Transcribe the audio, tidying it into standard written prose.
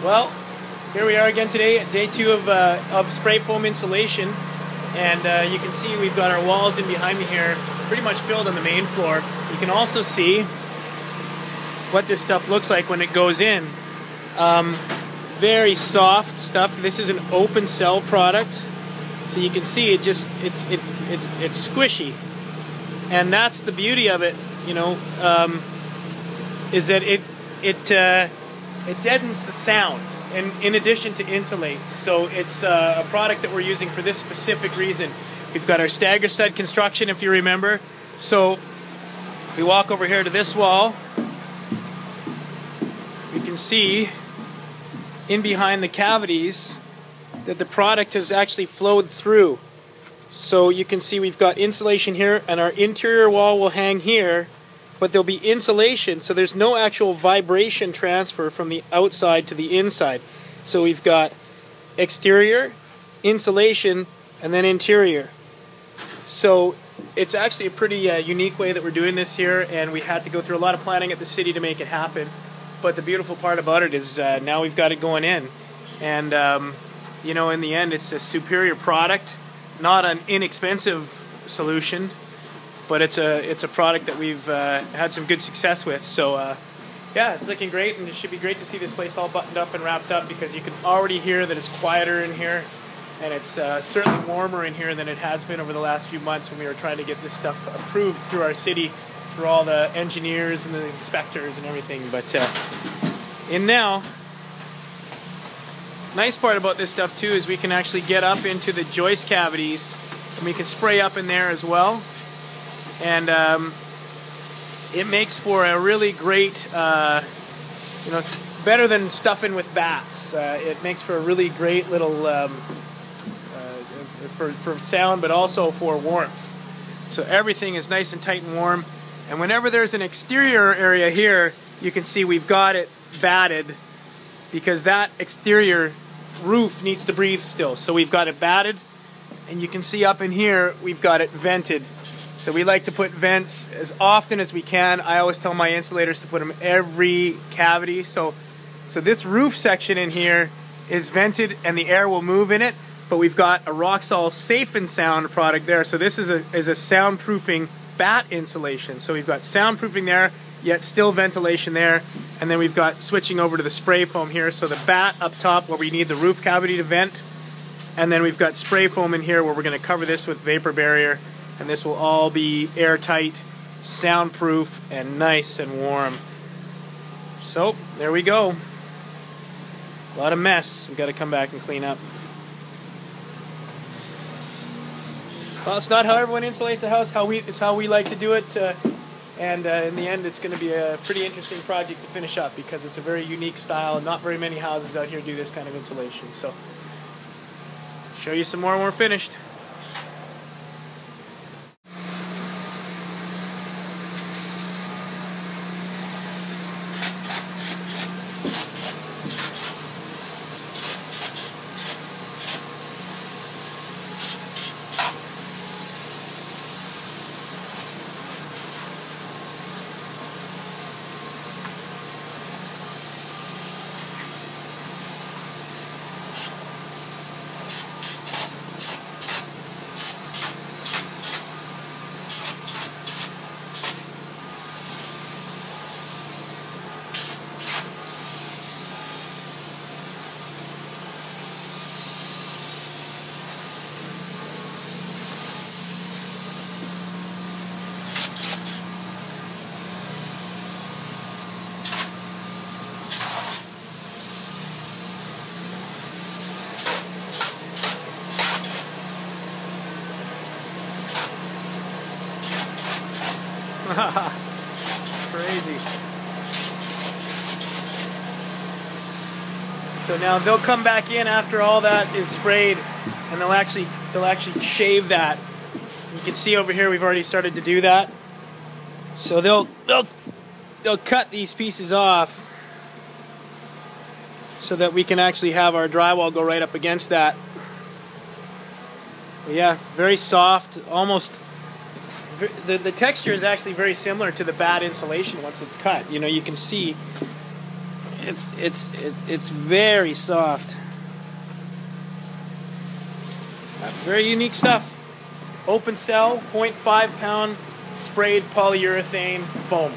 Well, here we are again today, day 2 of spray foam insulation, and you can see we've got our walls in behind me here pretty much filled on the main floor. You can also see what this stuff looks like when it goes in. Very soft stuff. This is an open cell product, so you can see it's squishy, and that's the beauty of it. You know, is that it deadens the sound, and in addition to insulates. So it's a product that we're using for this specific reason. We've got our stagger stud construction, if you remember. So we walk over here to this wall. You can see in behind the cavities that the product has actually flowed through. So you can see we've got insulation here, and our interior wall will hang here, but there'll be insulation, so there's no actual vibration transfer from the outside to the inside. So we've got exterior, insulation, and then interior. So it's actually a pretty unique way that we're doing this here, and we had to go through a lot of planning at the city to make it happen. But the beautiful part about it is now we've got it going in, and you know, in the end it's a superior product, not an inexpensive solution, but it's a product that we've had some good success with. So yeah, it's looking great, and it should be great to see this place all buttoned up and wrapped up, because you can already hear that it's quieter in here, and it's certainly warmer in here than it has been over the last few months when we were trying to get this stuff approved through our city, through all the engineers and the inspectors and everything. But in now, nice part about this stuff too is we can actually get up into the joist cavities, and we can spray up in there as well. And it makes for a really great, you know, better than stuffing with bats. It makes for a really great little, for sound, but also for warmth. So everything is nice and tight and warm. And whenever there's an exterior area here, you can see we've got it batted, because that exterior roof needs to breathe still. So we've got it batted, and you can see up in here we've got it vented. So we like to put vents as often as we can. I always tell my insulators to put them every cavity. So this roof section in here is vented, and the air will move in it, but we've got a Roxol Safe and Sound product there. So this is a soundproofing bat insulation. So we've got soundproofing there, yet still ventilation there. And then we've got switching over to the spray foam here. So the bat up top where we need the roof cavity to vent. And then we've got spray foam in here where we're going to cover this with vapor barrier. And this will all be airtight, soundproof, and nice and warm. So there we go. A lot of mess. We've got to come back and clean up. Well, it's not how everyone insulates a house. It's how we like to do it. And in the end, it's going to be a pretty interesting project to finish up, because it's a very unique style, and not very many houses out here do this kind of insulation. So, show you some more when we're finished. Crazy. So now they'll come back in after all that is sprayed, and they'll actually shave that. You can see over here we've already started to do that. So they'll cut these pieces off so that we can actually have our drywall go right up against that. But yeah, very soft, almost. The texture is actually very similar to the bad insulation once it's cut. You know, you can see It's very soft. Very unique stuff. Open cell, 0.5 pound sprayed polyurethane foam.